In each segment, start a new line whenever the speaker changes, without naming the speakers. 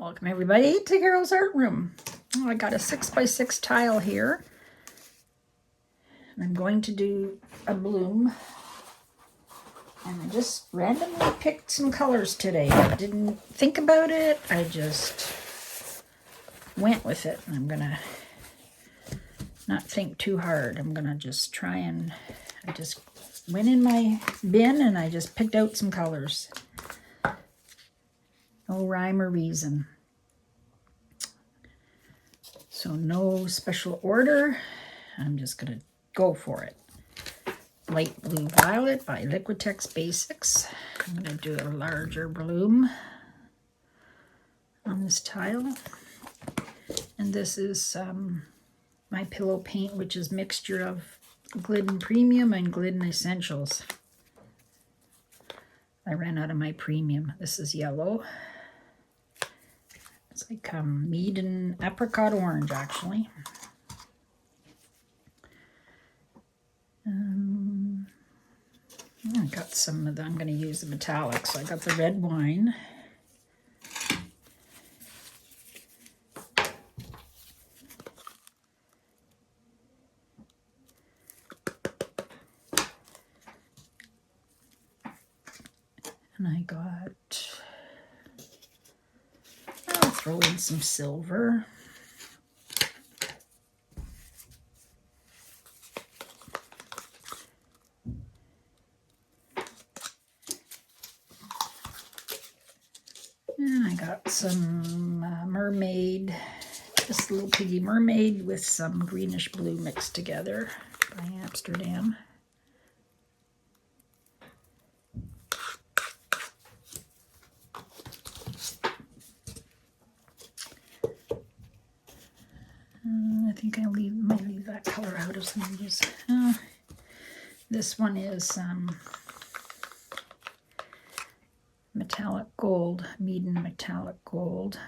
Welcome everybody to Carol's Art Room. Oh, I got a 6x6 tile here. And I'm going to do a bloom. And I just randomly picked some colors today. I didn't think about it. I just went with it. I'm going to not think too hard. I'm going to just try and... I just went in my bin and I just picked out some colors. No rhyme or reason. So no special order. I'm just going to go for it. Light Blue Violet by Liquitex Basics. I'm going to do a larger bloom on this tile. And this is my pillow paint, which is mixture of Glidden Premium and Glidden Essentials. I ran out of my premium. This is yellow. It's like mead and apricot orange, actually. I got some of the, I'm going to use the metallics. So I got the red wine. And I got, I'll throw in some silver. And I got some mermaid, just a little piggy mermaid with some greenish blue mixed together by Amsterdam. I think I might leave that color out of some of these. This one is metallic gold, Meaden metallic gold,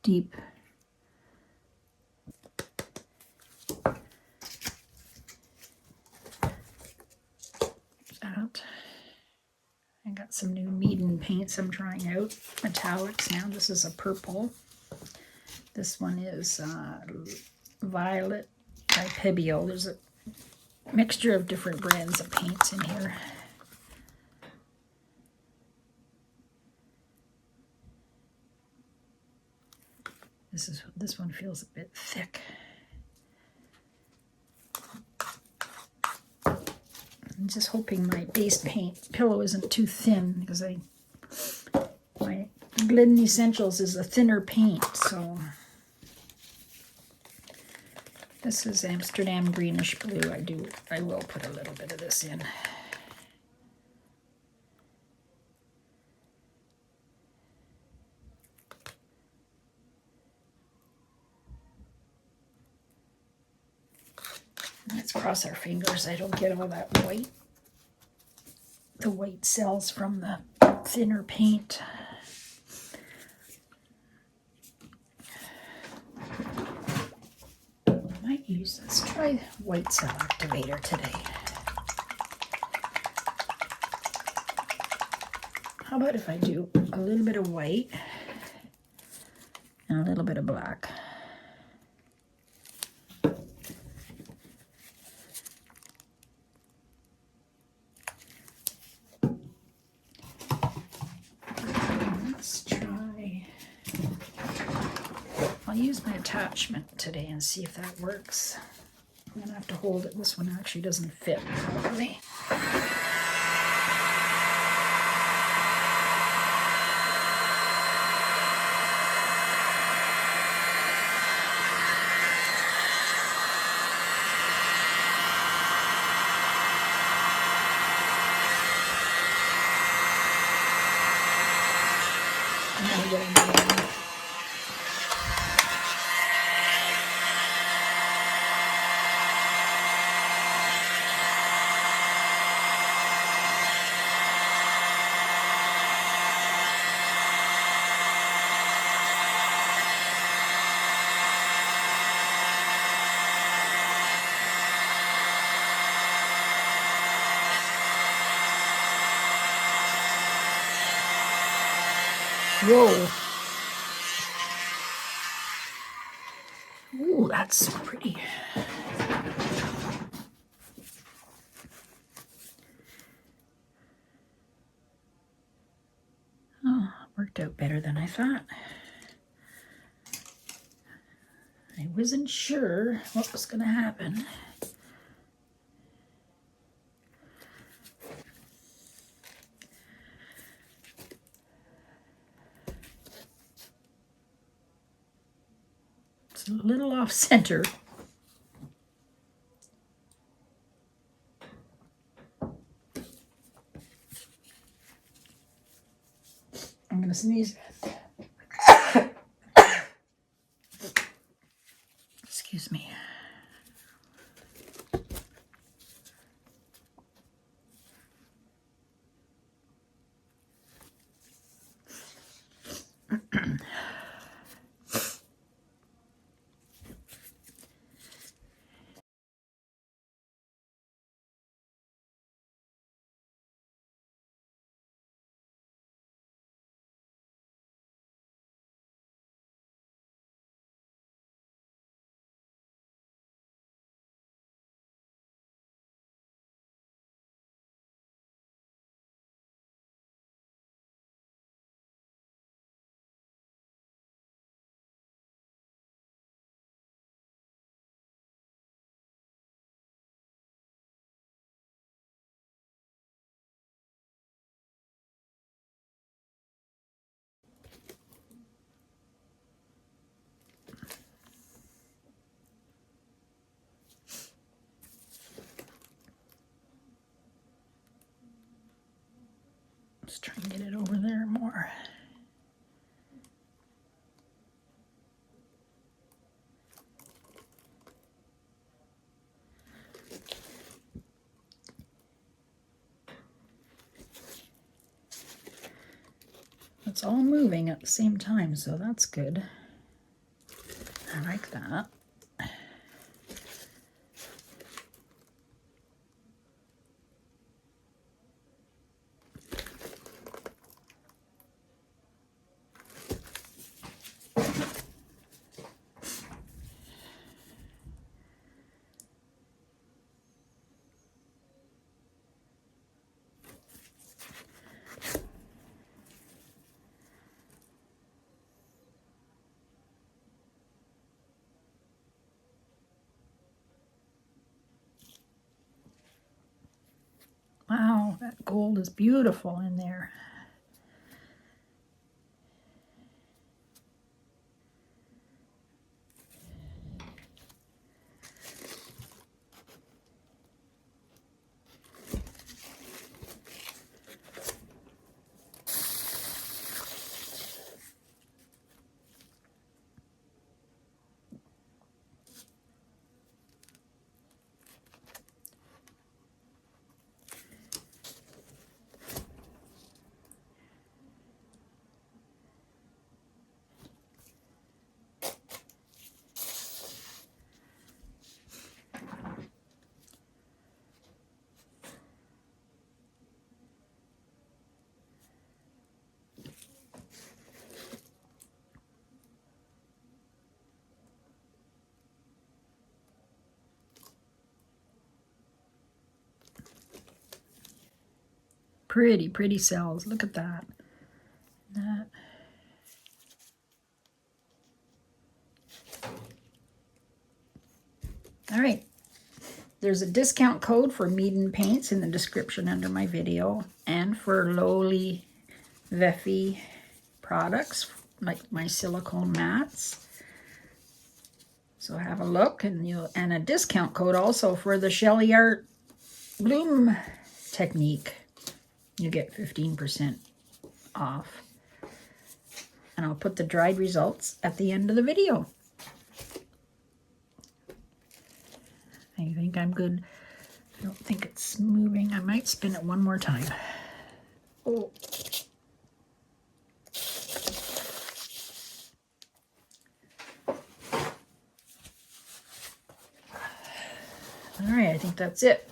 deep. That. I got some new Meaden paints I'm trying out, metallics now. This is a purple. This one is Violet by Pebeo. There's a mixture of different brands of paints in here. This one feels a bit thick. I'm just hoping my base paint pillow isn't too thin because my Glidden Essentials is a thinner paint, so this is Amsterdam greenish blue. I will put a little bit of this in. Let's cross our fingers I don't get all that white, the white cells from the thinner paint. Let's try white cell activator today. How about if I do a little bit of white and a little bit of black? Let's try. I'll use my attachment today and see if that works. I'm going to have to hold it. This one actually doesn't fit properly. I'm going to get another one. Whoa. Ooh, that's pretty. Oh, worked out better than I thought. I wasn't sure what was going to happen. It's a little off center. I'm going to sneeze. Excuse me. Let's try and get it over there more. It's all moving at the same time, so that's good. I like that. Wow, that gold is beautiful in there. Pretty, pretty cells. Look at that. All right. There's a discount code for Mead & Paints in the description under my video, and for Lowly Veffy products like my silicone mats. So have a look, and a discount code also for the Sheleeart bloom technique. You get 15% off. And I'll put the dried results at the end of the video. I think I'm good. I don't think it's moving. I might spin it one more time. Oh. All right, I think that's it.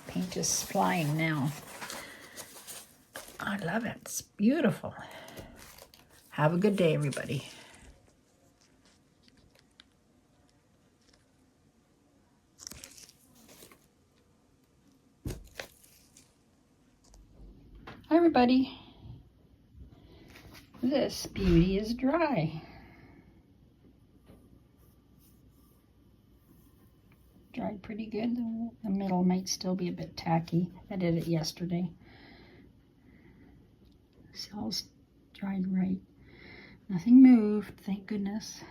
Paint is flying now. I love it. It's beautiful. Have a good day, everybody. Hi, everybody. This beauty is dry. Dried pretty good. The middle might still be a bit tacky. I did it yesterday. Cells dried right. Nothing moved, thank goodness.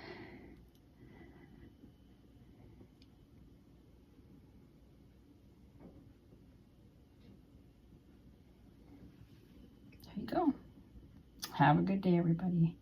There you go. Have a good day, everybody.